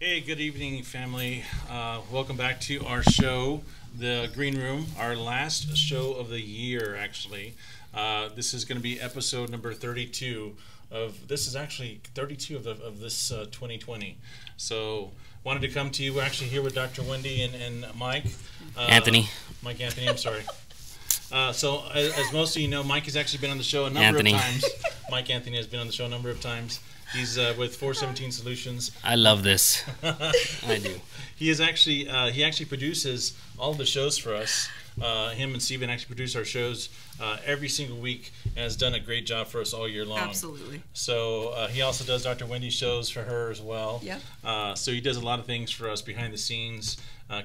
Hey, good evening, family. Welcome back to our show, The Green Room, our last show of the year, actually. This is going to be episode number 32 this is actually 32 of this 2020. So, wanted to come to you. We're actually here with Dr. Wendy and Mike. Anthony. Mike Anthony, I'm sorry. So, as most of you know, Mike has actually been on the show a number of times. Mike Anthony has been on the show a number of times. He's with 417 Solutions. I love this. I do. He actually produces all the shows for us. Him and Steven actually produce our shows every single week and has done a great job for us all year long. Absolutely. So he also does Dr. Wendy's shows for her as well. Yeah. So he does a lot of things for us behind the scenes.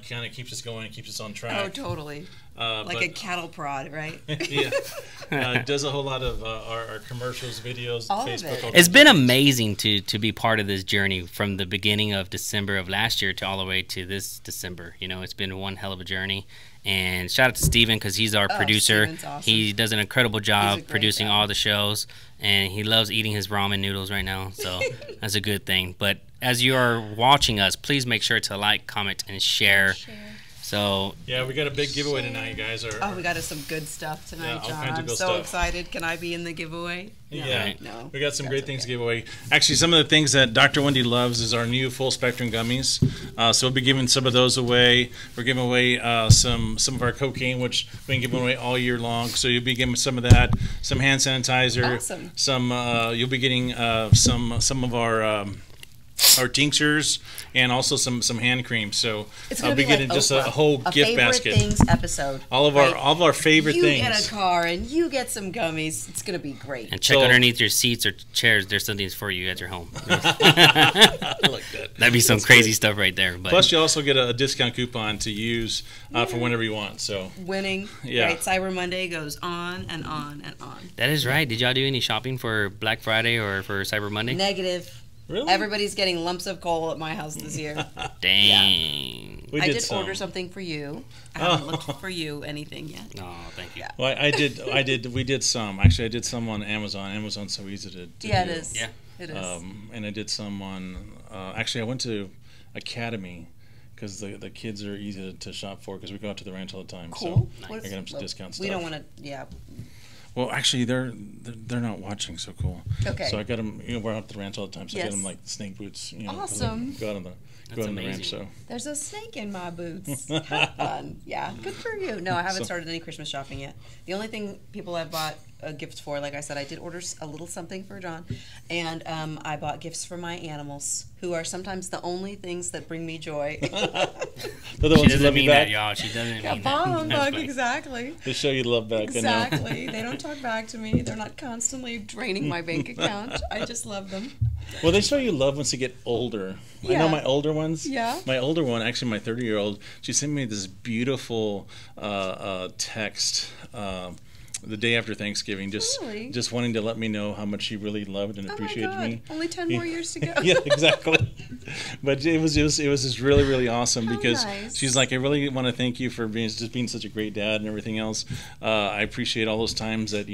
Kind of keeps us going, keeps us on track. Oh, totally. Like a cattle prod, right? Yeah. Does a whole lot of our commercials, videos, all Facebook. Of it. It's been amazing to be part of this journey from the beginning of December of last year to all the way to this December. You know, it's been one hell of a journey. And shout out to Steven because he's our producer. Awesome. He does an incredible job producing all the shows. And he loves eating his ramen noodles right now. So that's a good thing. But as you are watching us, please make sure to like, comment, and share. So yeah, we got a big giveaway tonight, you guys. We got us some good stuff tonight, all John. kinds of I'm good so stuff. excited. Can I be in the giveaway? No, Yeah, no. We got some great things to give away. Actually, some of the things that Dr. Wendy loves is our new full spectrum gummies. So we'll be giving some of those away. We're giving away some of our cocaine, which we can give away all year long. So you'll be getting some of that, some hand sanitizer, Awesome. some. You'll be getting some of our tinctures and also some hand cream. So I'll be getting just a whole gift basket. Favorite things episode. All of our favorite things. You get a car and you get some gummies. It's gonna be great. And check underneath your seats or chairs. There's something for you at your home. I like that. That'd be some crazy stuff right there. But plus, you also get a discount coupon to use for whenever you want. So winning. Yeah. Right. Cyber Monday goes on and on and on. that is right. Did y'all do any shopping for Black Friday or for Cyber Monday? Negative. Really? Everybody's getting lumps of coal at my house this year. Dang. We I did some. order something for you. I haven't looked for you anything yet. Oh, thank you. Yeah. Well, I did. We did some. Actually, I did some on Amazon. Amazon's so easy to Yeah, do. it is. Yeah. It is. And I did some on. Actually, I went to Academy because the kids are easy to shop for because we go out to the ranch all the time. Cool. So I got them some discount stuff. We don't want to. Yeah. Well, actually, they're not watching, so cool. Okay. So I got them. We're out at the ranch all the time, so I Yes. got them like snake boots. Awesome. Go out on the ranch. So There's a snake in my boots. Have fun. Yeah. Good for you. No, I haven't started any Christmas shopping yet. The only thing people I've bought gifts for, like I said, I did order a little something for John, and I bought gifts for my animals, who are sometimes the only things that bring me joy. they're the She ones who doesn't love mean you back. that, y'all. She doesn't mean Bomb that. bug, exactly. They show you love back. Exactly. They don't talk back to me. They're not constantly draining my bank account. I just love them. Well, they show you love once you get older. I know Yeah. my older ones. Yeah. My older one, actually my 30-year-old, she sent me this beautiful text the day after Thanksgiving, Really? just wanting to let me know how much she really loved and appreciated oh my God. me. Only 10 more years to go. Yeah, exactly. But it was just really awesome because nice. she's like, I really want to thank you for being such a great dad and everything else. I appreciate all those times that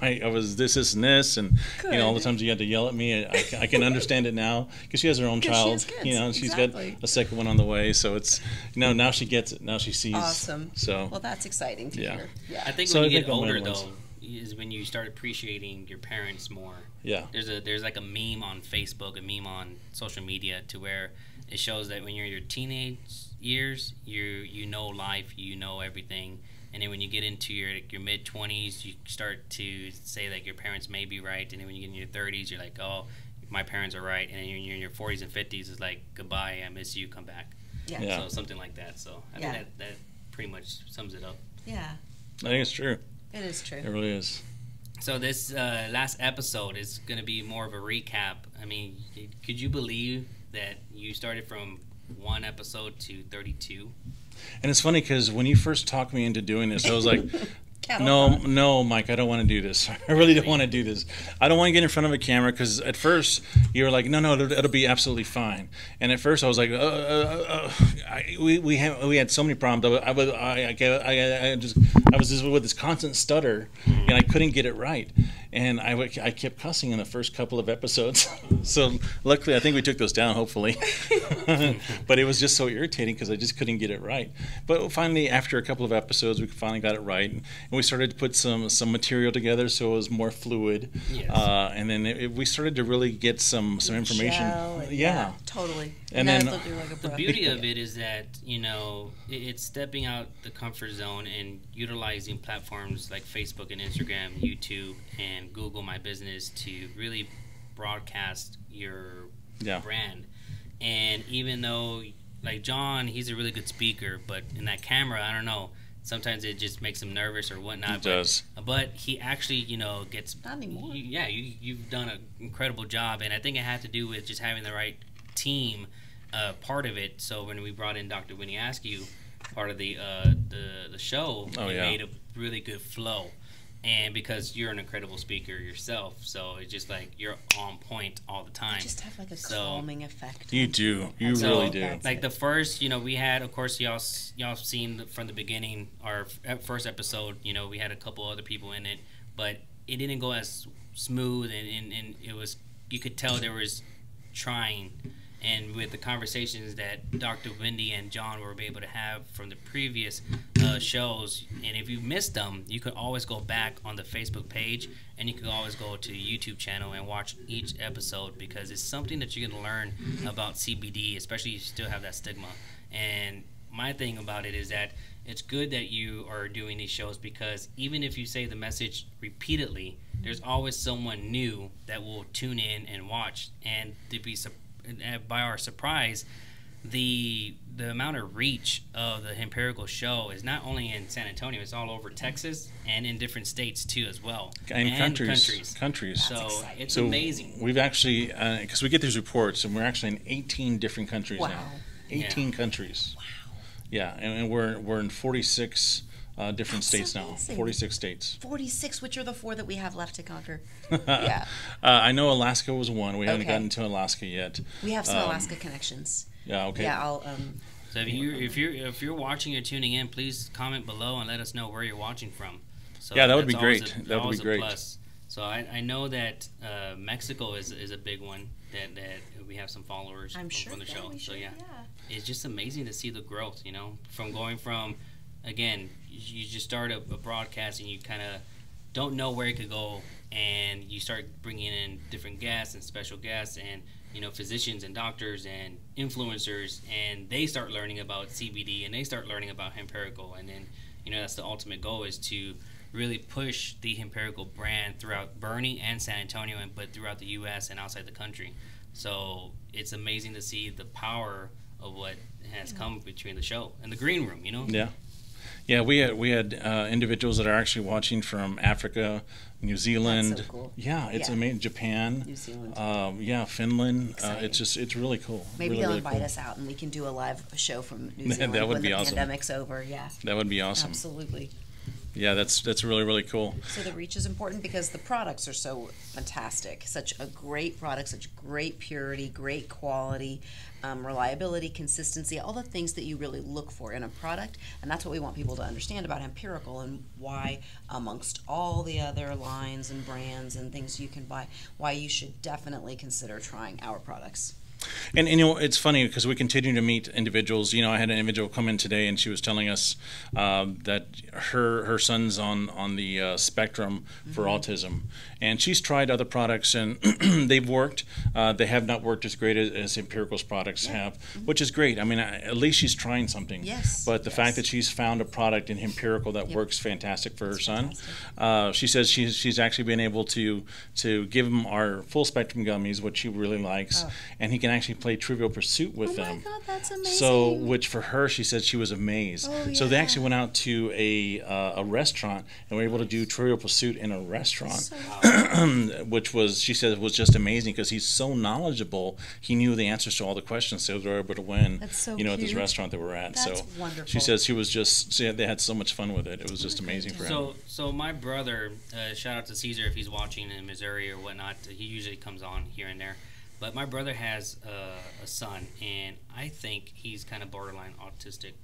I was this and this, and all the times you had to yell at me. I can understand it now because she has her own child. She has kids. And she's Exactly. got a second one on the way. So it's now she gets it. Now she sees. Awesome. So Well, that's exciting to hear. Yeah. I think So when I you think get I'm one older, of those. though, is when you start appreciating your parents more. yeah. There's like a meme on Facebook, a meme on social media, to where it shows that when you're in your teenage years, you know life, you know everything, and then when you get into your mid 20s, you start to say that your parents may be right, and then when you get in your 30s, you're like, oh, my parents are right, and then when you're in your 40s and 50s, it's like, goodbye, I miss you, come back. Yeah. So something like that. So I think that pretty much sums it up. Yeah. I think it's true. It is true. It really is. So this last episode is going to be more of a recap. I mean, could you believe that you started from one episode to 32? And it's funny because when you first talked me into doing this, I was like, No, Mike, I don't want to do this. I really don't want to do this. I don't want to get in front of a camera because at first you were like, no, it'll be absolutely fine. And at first I was like, we had so many problems. I was just with this constant stutter, and I couldn't get it right. and I kept cussing in the first couple of episodes. So luckily, I think we took those down, hopefully. But it was just so irritating because I just couldn't get it right. But finally, after a couple of episodes, we finally got it right, and we started to put some material together so it was more fluid. Yes. And then we started to really get some information. Yeah, totally. And then like a The beauty of it is that, you know, it's stepping out the comfort zone and utilizing platforms like Facebook and Instagram, YouTube, and Google My Business to really broadcast your brand. And even though, like John, he's a really good speaker, but in that camera, I don't know, sometimes it just makes him nervous or whatnot. It does. But he actually, you know, gets... Not anymore. You've done an incredible job, and I think it had to do with just having the right team part of it. So when we brought in Dr. Winnie Askew, part of the show, it made a really good flow. And because you're an incredible speaker yourself, so it's just like you're on point all the time. You just have like a calming effect. You do. You really do. Like the first, you know, we had, of course, y'all seen from the beginning, our first episode, you know, we had a couple other people in it, but it didn't go as smooth, and it was, you could tell there was trying. And with the conversations that Dr. Wendy and John were able to have from the previous shows, and if you missed them, you could always go back on the Facebook page, and you could always go to the YouTube channel and watch each episode, because it's something that you're going to learn about CBD, especially if you still have that stigma. And my thing about it is that it's good that you are doing these shows, because even if you say the message repeatedly, there's always someone new that will tune in and watch, and to be by our surprise, the amount of reach of the Empirical show is not only in San Antonio, it's all over Texas and in different states too as well. And countries. So it's amazing. We've actually, because we get these reports, and we're actually in 18 different countries now. 18 countries. Wow. Yeah, and we're in 46 different states now. 46 states. 46, which are the 4 that we have left to conquer. Yeah. I know Alaska was one. We haven't gotten to Alaska yet. We have some Alaska connections. Yeah. Okay. Yeah. I'll. So if you're watching or tuning in, please comment below and let us know where you're watching from. So yeah, that would be great. That would be great. Plus. So I know that Mexico is a big one that we have some followers from the show. So yeah, it's just amazing to see the growth. You know, from going from, again, you just start a broadcast and you kind of don't know where it could go, and you start bringing in different guests and special guests and, you know, physicians and doctors and influencers, and they start learning about CBD and they start learning about Empirical, and then, you know, that's the ultimate goal, is to really push the Empirical brand throughout Bernie and San Antonio, but throughout the U.S. and outside the country. So it's amazing to see the power of what has come between the show and the green room, you know? Yeah. Yeah, we had individuals that are actually watching from Africa, New Zealand. That's so cool. Yeah, it's amazing. Japan. New Zealand. Finland. It's really cool. Maybe really, they'll really invite cool. us out and we can do a live show from New Zealand That would when be the awesome. pandemic's over. Yeah. That would be awesome. Absolutely. Yeah, that's really, really cool. So the reach is important because the products are so fantastic. Such a great product, such great purity, great quality, reliability, consistency, all the things that you really look for in a product. And that's what we want people to understand about Empirical, and why, amongst all the other lines and brands and things you can buy, why you should definitely consider trying our products. And you know, it's funny because we continue to meet individuals. You know, I had an individual come in today, and she was telling us that her son's on the spectrum for autism, and she's tried other products, and they've worked. They have not worked as great as Empirical's products have, which is great. I mean, at least she's trying something. Yes. But the fact that she's found a product in Empirical that works fantastic for her son, she says she's actually been able to give him our full spectrum gummies, which she really likes, and he can actually play Trivial Pursuit with them. Oh my God, that's amazing. So, which for her, she said she was amazed. Oh, So they actually went out to a restaurant and were able to do Trivial Pursuit in a restaurant, So which was, she said, was just amazing because he's so knowledgeable. He knew the answers to all the questions, so they were able to win. That's so at this cute. restaurant that we're at. That's so wonderful. she says they had so much fun with it. It was just amazing for him. So my brother, shout out to Caesar if he's watching in Missouri or whatnot. He usually comes on here and there. But my brother has a son, and I think he's kind of borderline autistic.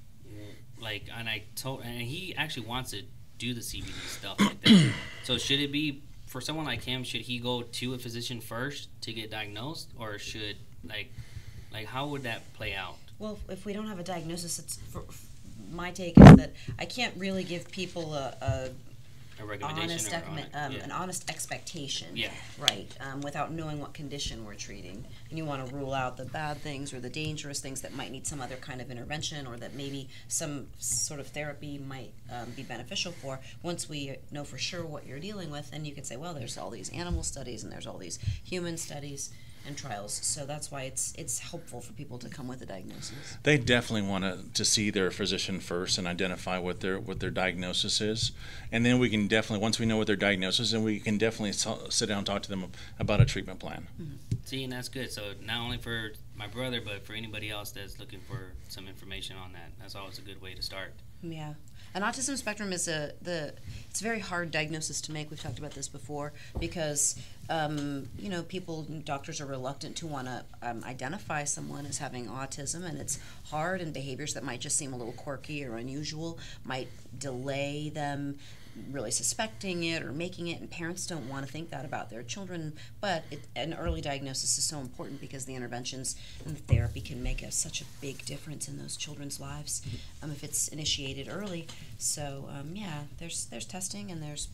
And he actually wants to do the CBD stuff like that. So should it be for someone like him, should he go to a physician first to get diagnosed, or should like how would that play out? Well, if we don't have a diagnosis, my take is that I can't really give people a recommendation an honest expectation, yeah, right, without knowing what condition we're treating. And you want to rule out the bad things or the dangerous things that might need some other kind of intervention, or that maybe some sort of therapy might be beneficial for. Once we know for sure what you're dealing with, then you can say, well, there's all these animal studies and there's all these human studies and trials. So that's why it's helpful for people to come with a diagnosis. They definitely want to see their physician first and identify what their diagnosis is, and then we can definitely, once we know what their diagnosis is, then we can definitely sit down and talk to them about a treatment plan. Mm-hmm. See, and that's good. So not only for my brother, but for anybody else that's looking for some information on that, that's always a good way to start. Yeah. And autism spectrum is it's a very hard diagnosis to make. We've talked about this before because doctors are reluctant to want to identify someone as having autism, and it's hard, and behaviors that might just seem a little quirky or unusual might delay them really suspecting it or making it, and parents don't want to think that about their children. But an early diagnosis is so important because the interventions and the therapy can make such a big difference in those children's lives if it's initiated early. So there's testing and there's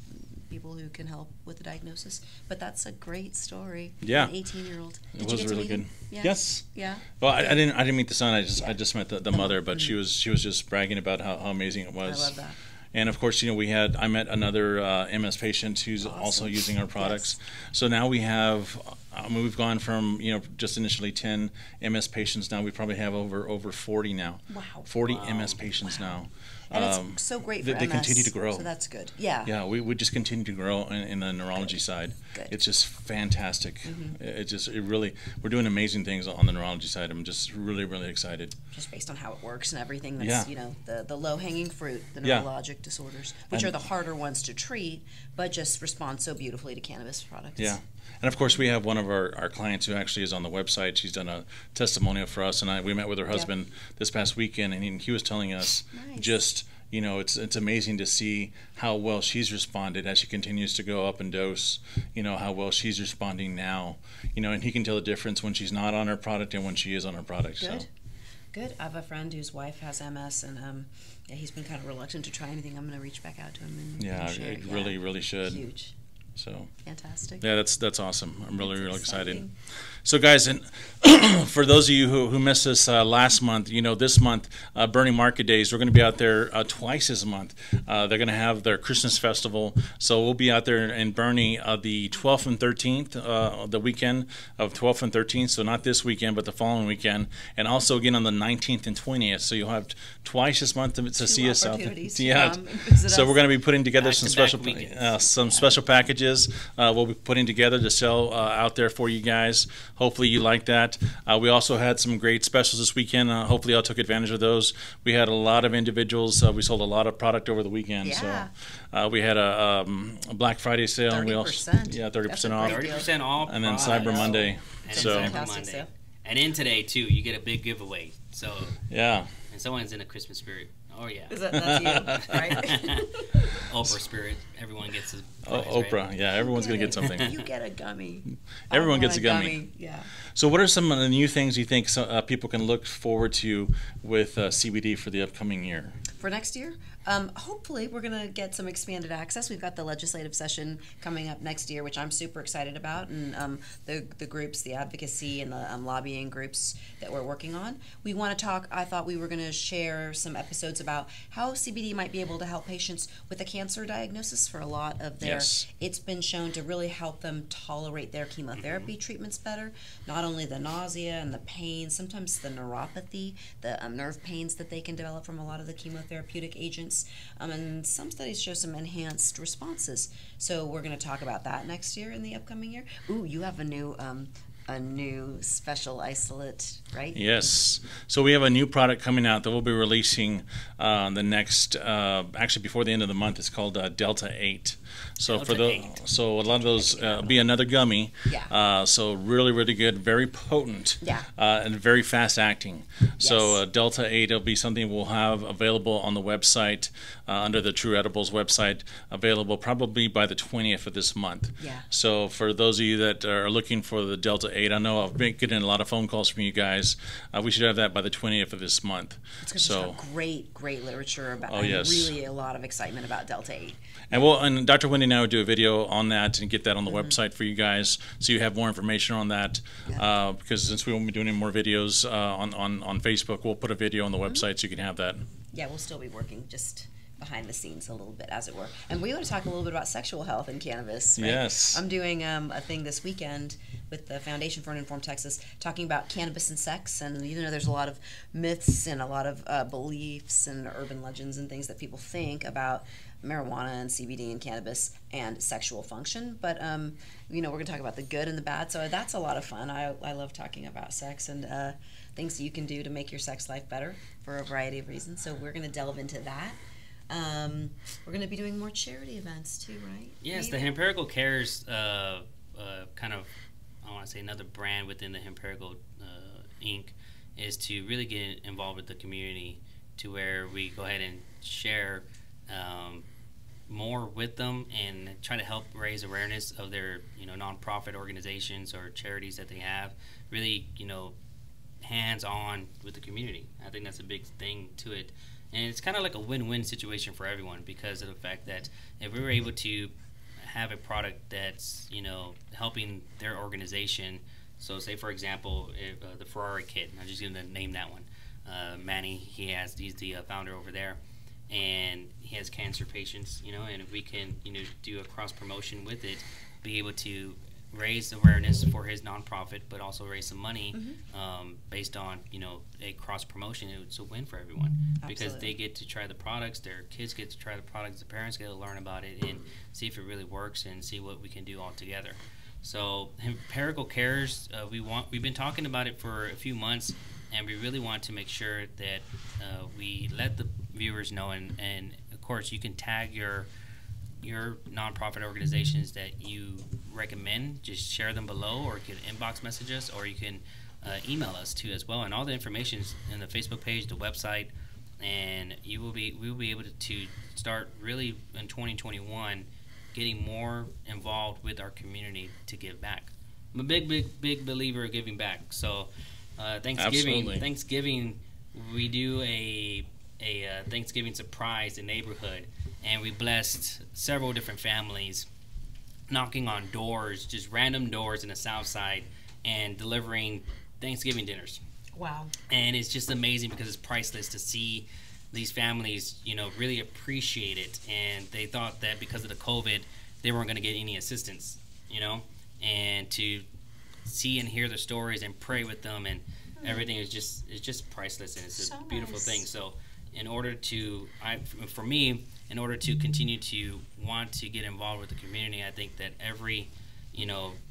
people who can help with the diagnosis. But that's a great story. Yeah, an 18-year-old. It was really good. Yeah. Yes. Yeah. Well, I didn't meet the son. I just met the mother, but she was just bragging about how amazing it was. I love that. And of course, I met another MS patient who's also using our products. Yes. So now we have, we've gone from just initially 10 MS patients. Now we probably have over 40 now. Wow. 40 MS patients now. And it's so great for MS. They continue to grow. So that's good. Yeah. Yeah, we just continue to grow in the neurology side. Good. It's just fantastic. Mm-hmm. We're doing amazing things on the neurology side. I'm just really, really excited. Just based on how it works and everything. That's the low-hanging fruit, the neurologic disorders, which are the harder ones to treat, but just respond so beautifully to cannabis products. Yeah. And of course, we have one of our clients who actually is on the website. She's done a testimonial for us, and we met with her husband this past weekend, and he was telling us just, it's amazing to see how well she's responded as she continues to go up in dose, how well she's responding now, and he can tell the difference when she's not on her product and when she is on her product. Good. So. Good. I have a friend whose wife has MS, and he's been kind of reluctant to try anything. I'm going to reach back out to him and share it. Really, really should. Huge. So fantastic. Yeah, that's awesome. I'm really excited. Exciting. So guys, and for those of you who missed us last month, this month, Bernie Market Days, we're going to be out there twice this month. They're going to have their Christmas festival, so we'll be out there in Bernie the 12th and 13th, the weekend of 12th and 13th, so not this weekend, but the following weekend, and also again on the 19th and 20th, so you'll have twice this month to see us out there. Yeah, so we're going to be putting together some special packages. We'll be putting together to sell out there for you guys. Hopefully you like that. We also had some great specials this weekend. Hopefully y'all took advantage of those. We had a lot of individuals. We sold a lot of product over the weekend. Yeah. So we had a Black Friday sale. 30%. And we also, 30% off. 30% off. And then Cyber Monday. And so Cyber Monday. And in today too, you get a big giveaway. So yeah. And someone's in a Christmas spirit. Oh yeah. That's you, right? Oprah spirit. Everyone gets a prize, Oprah. right? Yeah, everyone's gonna get something. You get a gummy. Everyone gets a gummy. Yeah. So what are some of the new things you think people can look forward to with CBD for the upcoming year? For next year? Hopefully we're going to get some expanded access. We've got the legislative session coming up next year, which I'm super excited about, and the groups, the advocacy and the lobbying groups that we're working on. We want to talk, I thought we were going to share some episodes about how CBD might be able to help patients with a cancer diagnosis for a lot of their, it's been shown to really help them tolerate their chemotherapy treatments better, not only the nausea and the pain, sometimes the neuropathy, the nerve pains that they can develop from a lot of the chemotherapeutic agents. And some studies show some enhanced responses. So we're going to talk about that next year in the upcoming year. Ooh, you have a new special isolate, right? Yes. So we have a new product coming out that we'll be releasing the next, actually before the end of the month. It's called Delta 8. So Delta for the 8. so a lot of those be another gummy. Yeah. So really, really good, very potent. Yeah. And very fast acting. So Yes. Delta 8 will be something we'll have available on the website under the True Edibles website, available probably by the 20th of this month. Yeah. So for those of you that are looking for the Delta 8, I know I've been getting a lot of phone calls from you guys. We should have that by the 20th of this month. It's because there's a great literature about. Oh, yes. Really a lot of excitement about Delta 8. And Dr. Wendy and I will do a video on that and get that on the website for you guys, so you have more information on that. Yeah. Because since we won't be doing any more videos on Facebook, we'll put a video on the website so you can have that. Yeah, we'll still be working just behind the scenes a little bit, as it were. And we want to talk a little bit about sexual health and cannabis. Right? Yes. I'm doing a thing this weekend with the Foundation for an Informed Texas talking about cannabis and sex. And even though there's a lot of myths and a lot of beliefs and urban legends and things that people think about marijuana and CBD and cannabis and sexual function, but we're going to talk about the good and the bad, so that's a lot of fun. I love talking about sex and things you can do to make your sex life better for a variety of reasons, so we're going to delve into that. We're going to be doing more charity events too, right? Yes, Maybe? the Empirical Cares kind of, I want to say another brand within the Empirical Inc. is to really get involved with the community, to where we go ahead and share more with them and try to help raise awareness of their nonprofit organizations or charities that they have. Really, hands-on with the community. I think that's a big thing to it, and it's kind of like a win-win situation for everyone, because of the fact that if we were able to have a product that's helping their organization. So say for example, the Ferrari kid, I'm just going to name that one, Manny, he's the founder over there, and he has cancer patients, and if we can, do a cross promotion with it, be able to raise awareness for his nonprofit, but also raise some money based on, a cross promotion, it's a win for everyone. Absolutely. Because they get to try the products, their kids get to try the products, the parents get to learn about it and see if it really works and see what we can do all together. So Empirical Cares, we've been talking about it for a few months, and we really want to make sure that we let the viewers know, and of course you can tag your nonprofit organizations that you recommend. Just share them below, or you can inbox message us, or you can email us too as well. And all the information is in the Facebook page, the website, and we will be able to start really in 2021 getting more involved with our community to give back. I'm a big believer of giving back. So Thanksgiving, we do a Thanksgiving surprise in the neighborhood, and we blessed several different families, knocking on doors, just random doors in the South Side, and delivering Thanksgiving dinners. Wow. And it's just amazing because it's priceless to see these families, really appreciate it. And they thought that because of the COVID, they weren't going to get any assistance, and to see and hear the stories and pray with them and everything is just priceless, and it's a beautiful thing. So in order to continue to want to get involved with the community, I think that every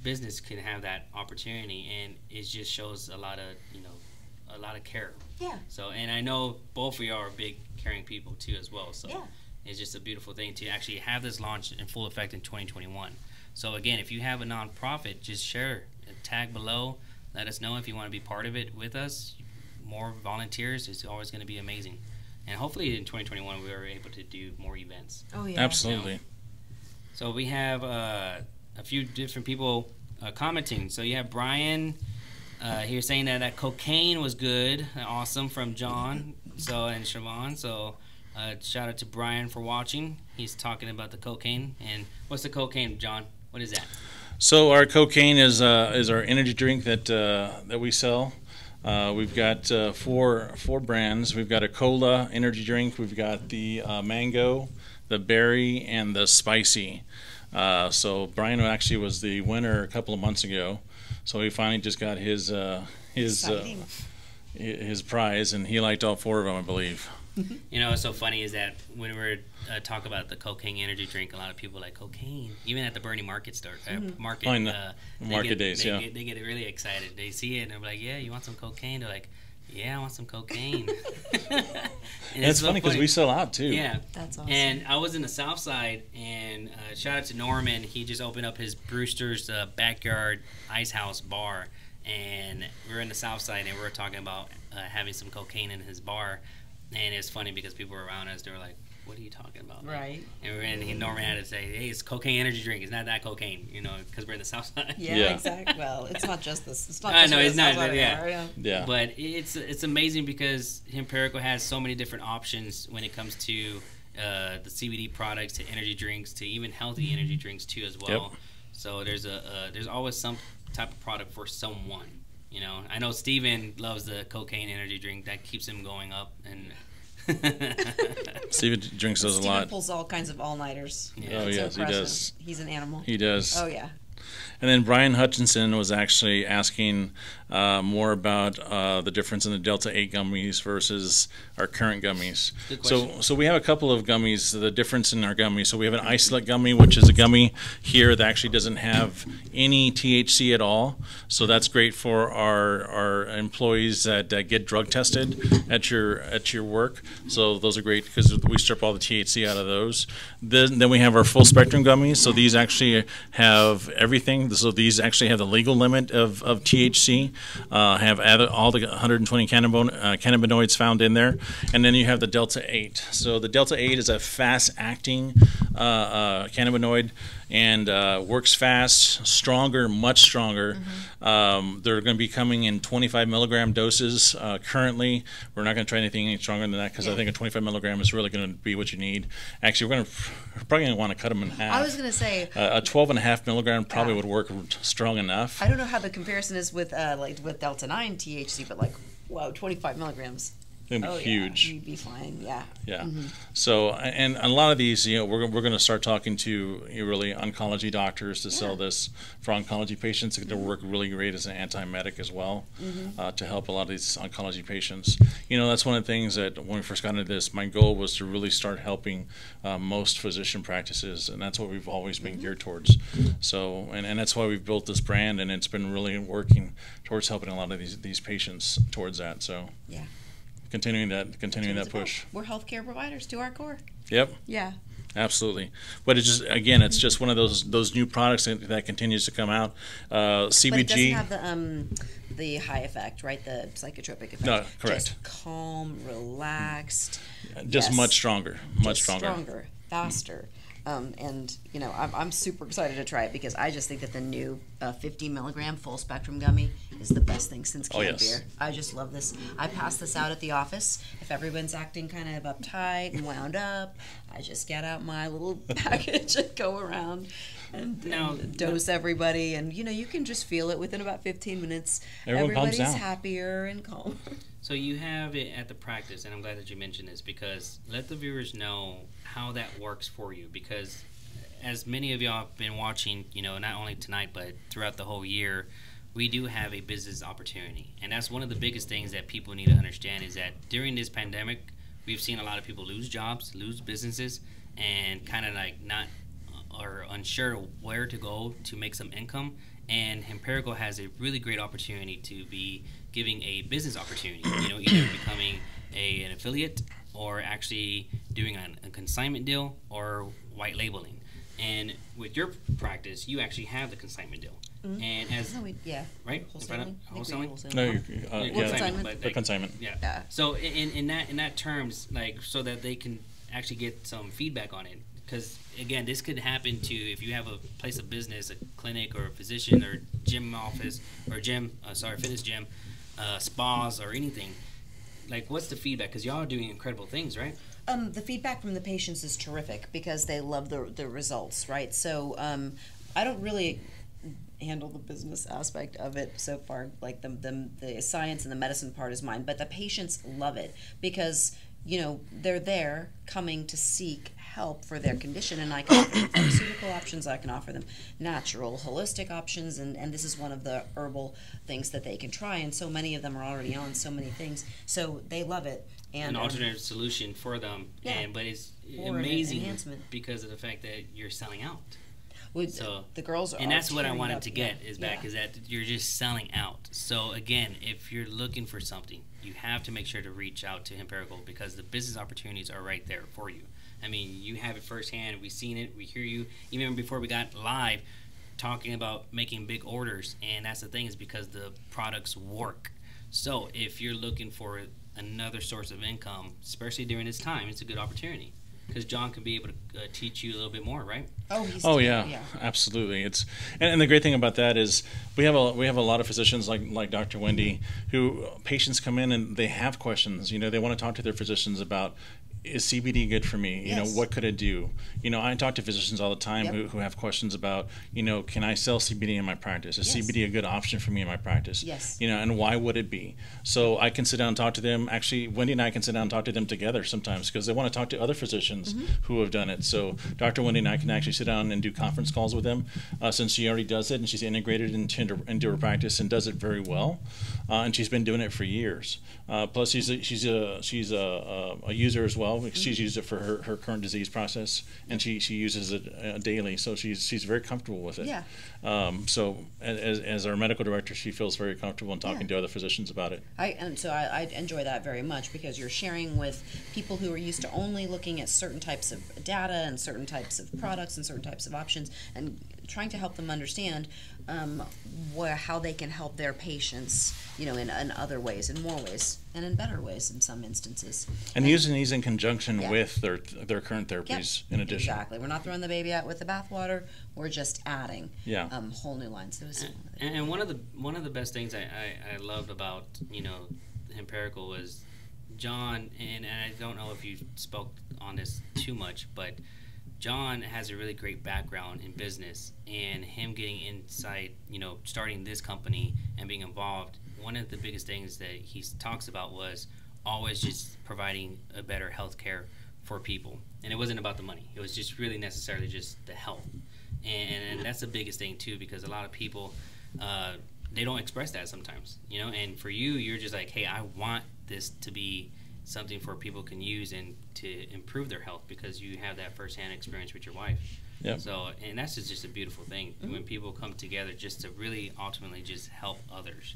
business can have that opportunity, and it just shows a lot of care. Yeah. So, and I know both of you are big caring people too as well. So yeah. It's just a beautiful thing to actually have this launch in full effect in 2021. So again, if you have a nonprofit, just share, tag below, let us know if you want to be part of it with us. More volunteers is always going to be amazing. And hopefully in 2021 we are able to do more events. Oh yeah. Absolutely. So we have a few different people commenting. So you have Brian here saying that cocaine was good, awesome, from John and Siobhan. So shout out to Brian for watching. He's talking about the cocaine. And what's the cocaine, John? What is that? So our cocaine is our energy drink that we sell. We've got four brands. We've got a cola energy drink. We've got the mango, the berry, and the spicy. So Brian actually was the winner a couple of months ago. So he finally just got his prize, and he liked all four of them, I believe. What's so funny is that when we're talk about the cocaine energy drink, a lot of people are like cocaine. Even at the Bernie Market store, Market days, they get really excited. They see it and they're like, "Yeah, you want some cocaine?" They're like, Yeah, I want some cocaine. And it's funny because we sell out too. Yeah, That's awesome. And I was in the South Side, and shout out to Norman. He just opened up his Brewster's backyard ice house bar, and we were in the South Side, and we were talking about having some cocaine in his bar, and it's funny because people were around us. They were like, "What are you talking about?" Right. And Norman had to say, "Hey, it's cocaine energy drink. It's not that cocaine, because we're in the South Side." Yeah, exactly. Well, it's not just this. It's not I just know, this. it's not, That's what yeah. I know. Yeah. But it's amazing because Empirical has so many different options when it comes to the CBD products, to energy drinks, to even healthy energy drinks too as well. Yep. So there's always some type of product for someone. I know Steven loves the cocaine energy drink. That keeps him going up. And Steven drinks those a lot. Steven pulls all kinds of all-nighters. Yeah. Oh, It's yes, he impressive. does. He's an animal. He does. Oh, yeah. And then Brian Hutchinson was actually asking more about the difference in the Delta 8 gummies versus our current gummies. Good question. So we have a couple of gummies, the difference in our gummies. So we have an isolate gummy, which is a gummy here that actually doesn't have any THC at all. So that's great for our employees that get drug tested at your work. So those are great because we strip all the THC out of those. Then we have our full spectrum gummies. So these actually have everything. So these actually have the legal limit of THC, have all the 120 cannabinoids found in there, and then you have the Delta 8. So the Delta 8 is a fast-acting cannabinoid and works fast, stronger, much stronger. They're going to be coming in 25 milligram doses currently. We're not going to try anything any stronger than that because I think a 25 milligram is really going to be what you need. Actually, we're probably going to want to cut them in half. I was going to say a 12.5 milligram probably would work strong enough. I don't know how the comparison is with with Delta 9 THC, but wow, 25 milligrams. It's going to be huge. Yeah, you'd be fine. Yeah. Yeah. So, and a lot of these, we're going to start talking to really oncology doctors to sell this for oncology patients. It work really great as an anti-medic as well to help a lot of these oncology patients. That's one of the things that when we first got into this, my goal was to really start helping most physician practices, and that's what we've always been geared towards. So, and that's why we've built this brand, and it's been really working towards helping a lot of these patients towards that. So. Yeah. Continuing that push. We're healthcare providers to our core. Yep. Yeah. Absolutely. But it's just one of those new products that continues to come out. CBG. But it doesn't have the high effect, right? The psychotropic effect. No, correct. Just calm, relaxed. Just much stronger. Much stronger. Faster. And I'm super excited to try it because I just think that the new 50 milligram full spectrum gummy is the best thing since canned beer. I just love this. I pass this out at the office. If everyone's acting kind of uptight and wound up, I just get out my little package and go around and dose everybody. And you can just feel it within about 15 minutes. Everybody's happier and calmer. So you have it at the practice, and I'm glad that you mentioned this because let the viewers know how that works for you. Because as many of y'all have been watching, not only tonight but throughout the whole year, we do have a business opportunity, and that's one of the biggest things that people need to understand is that during this pandemic, we've seen a lot of people lose jobs, lose businesses, and kind of not or unsure where to go to make some income. And Empirical has a really great opportunity to be giving a business opportunity, either becoming an affiliate or actually doing a consignment deal or white labeling. And with your practice, you actually have the consignment deal. And as right, Wholesaling. No, consignment. The consignment. Yeah. So in that terms, so that they can actually get some feedback on it. Because, again, this could happen to if you have a place of business, a clinic or a physician or gym office or fitness gym, spas or anything. What's the feedback? Because y'all are doing incredible things, right? The feedback from the patients is terrific because they love the results, right? So I don't really handle the business aspect of it so far. The science and the medicine part is mine. But the patients love it because, they're there coming to seek help for their condition, and I can offer them pharmaceutical options, I can offer them natural, holistic options, and this is one of the herbal things that they can try, and so many of them are already on so many things, so they love it. And an alternative solution for them, but it's or amazing enhancement. because of the fact that you're selling out. So the girls are, and that's what I tearing wanted up. to get Yeah. is back Yeah. is that you're just selling out. So again, if you're looking for something, you have to make sure to reach out to Empirical because the business opportunities are right there for you. I mean, you have it firsthand. We've seen it. We hear you even before we got live talking about making big orders, and that's the thing is because the products work. So if you're looking for another source of income, especially during this time, it's a good opportunity because John can be able to teach you a little bit more, right? Oh yeah, absolutely. It's and the great thing about that is we have a lot of physicians like Dr. Wendy who patients come in and they have questions. You know, they want to talk to their physicians about, is CBD good for me? You know, what could it do? You know, I talk to physicians all the time who have questions about, you know, can I sell CBD in my practice? Is CBD a good option for me in my practice? Yes. You know, and why would it be? So I can sit down and talk to them. Actually, Wendy and I can sit down and talk to them together sometimes because they want to talk to other physicians who have done it. So Dr. Wendy and I can actually sit down and do conference calls with them since she already does it and she's integrated into her practice and does it very well. And she's been doing it for years. Plus, she's a user as well. She's used it for her current disease process, and she uses it daily. So she's very comfortable with it. Yeah. So as our medical director, she feels very comfortable in talking to other physicians about it. I enjoy that very much because you're sharing with people who are used to only looking at certain types of data and certain types of products and certain types of options, and trying to help them understand how they can help their patients, you know, in other ways, in more ways, and in better ways in some instances. And using these in conjunction with their current therapies in addition. Exactly. We're not throwing the baby out with the bathwater. We're just adding whole new lines. And one of the best things I loved about, you know, Empirical was John, and I don't know if you spoke on this too much, but John has a really great background in business, and him getting insight, you know, starting this company and being involved, one of the biggest things that he talks about was always just providing a better health care for people. And it wasn't about the money. It was just really necessarily just the health. And that's the biggest thing, too, because a lot of people, they don't express that sometimes, you know. And for you, you're just like, hey, I want this to be something for people can use and to improve their health because you have that firsthand experience with your wife. Yep. So, and that's just a beautiful thing when people come together just to really ultimately just help others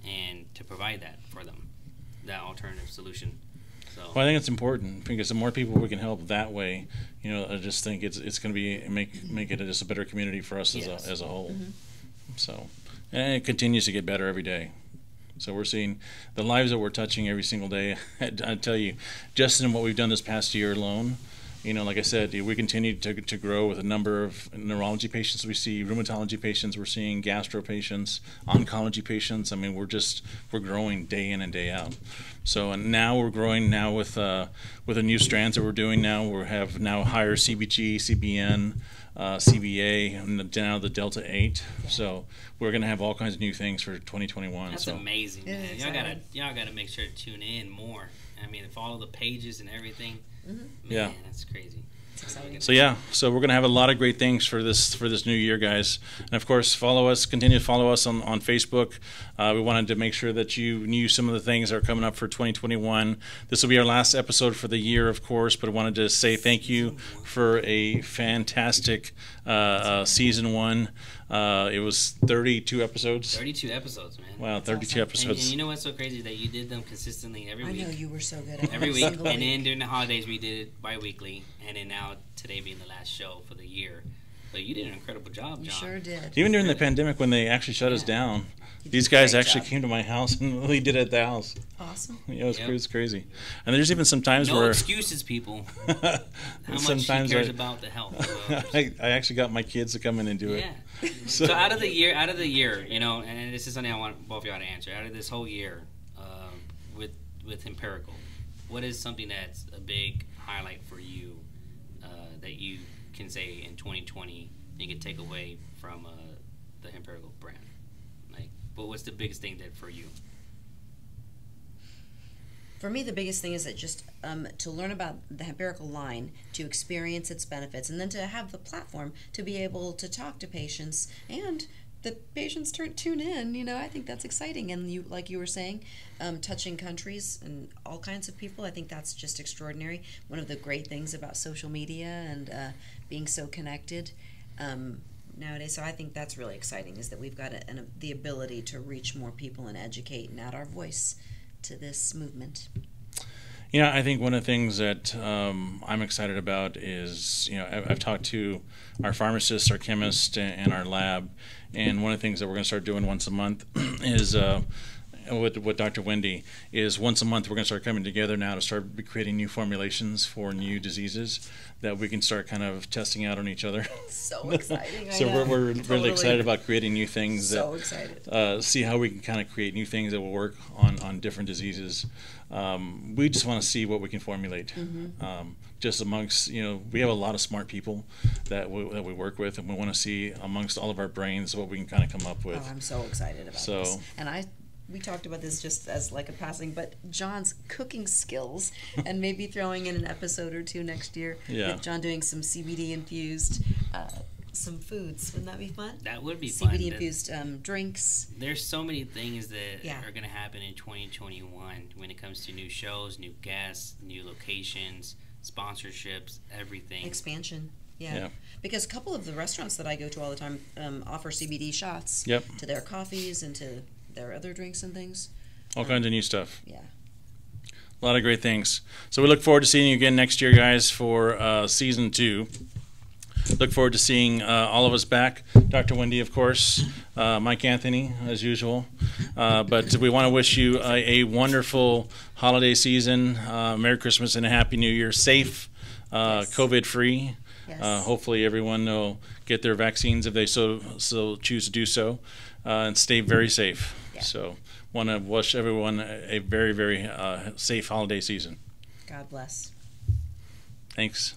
and to provide that for them, that alternative solution. So. Well, I think it's important because the more people we can help that way, you know, I just think it's going to be make it just a better community for us as a whole. So, and it continues to get better every day. So we're seeing the lives that we're touching every single day. I tell you, just in what we've done this past year alone, you know, like I said, we continue to grow with a number of neurology patients we see, rheumatology patients we're seeing, gastro patients, oncology patients. I mean, we're growing day in and day out. So and now we're growing now with the new strands that we're doing now. We have now higher CBG, CBN, CBA, and now the Delta 8. So we're going to have all kinds of new things for 2021. That's amazing, man. Y'all gotta make sure to tune in more. I mean, follow the pages and everything. Man, that's crazy. So we're going to have a lot of great things for this new year, guys. And of course, continue to follow us on Facebook. We wanted to make sure that you knew some of the things that are coming up for 2021. This will be our last episode for the year, of course, but I wanted to say thank you for a fantastic season 1. It was 32 episodes. 32 episodes, man. Wow, 32 episodes. And you know what's so crazy? That you did them consistently every week. I know, you were so good at it. Every week. And then during the holidays, we did it bi-weekly. And then now, today being the last show for the year. But you did an incredible job, John. You sure did. Even during the pandemic when they actually shut us down, these guys actually came to my house and we did it at the house. Awesome. Yeah, it was crazy. And there's even some times no where... excuses, people. How much she cares about the health of others. I actually got my kids to come in and do it. Yeah. So out of the year, you know, and this is something I want both of y'all to answer. Out of this whole year, with Empirical, what is something that's a big highlight for you that you can say in 2020 you can take away from the Empirical brand? Like, but what's the biggest thing that for you? For me, the biggest thing is that just to learn about the Empirical line, to experience its benefits, and then to have the platform to be able to talk to patients and the patients tune in. You know, I think that's exciting. And you, like you were saying, touching countries and all kinds of people. I think that's just extraordinary. One of the great things about social media and being so connected. nowadays. So I think that's really exciting, is that we've got the ability to reach more people and educate and add our voice to this movement. Yeah, I think one of the things that I'm excited about is, I've talked to our pharmacists, our chemists, and our lab, and one of the things that we're going to start doing once a month is with Dr. Wendy is once a month we're going to start coming together now to start creating new formulations for new diseases that we can start kind of testing out on each other. So exciting. So we're really excited about creating new things. So excited. See how we can kind of create new things that will work on different diseases. We just want to see what we can formulate. Just amongst, we have a lot of smart people that we work with, and we want to see amongst all of our brains what we can kind of come up with. Oh, I'm so excited about this. And we talked about this just as like a passing, but John's cooking skills, and maybe throwing in an episode or two next year. Yeah. With John doing some CBD infused some foods. Wouldn't that be fun? That would be fun. CBD infused drinks. There's so many things that Yeah. are going to happen in 2021 when it comes to new shows, new guests, new locations, sponsorships, everything. Expansion. Yeah. Yeah. Because a couple of the restaurants that I go to all the time offer CBD shots Yep. to their coffees and to their other drinks and things. All kinds of new stuff. Yeah. A lot of great things. So we look forward to seeing you again next year, guys, for season 2. Look forward to seeing all of us back. Dr. Wendy, of course, Mike Anthony, as usual. But we want to wish you a wonderful holiday season. Merry Christmas and a Happy New Year. Safe, Yes. COVID-free. Yes. Hopefully everyone will get their vaccines if they so choose to do so, and stay very safe. Yeah. So want to wish everyone a very, very safe holiday season. God bless. Thanks.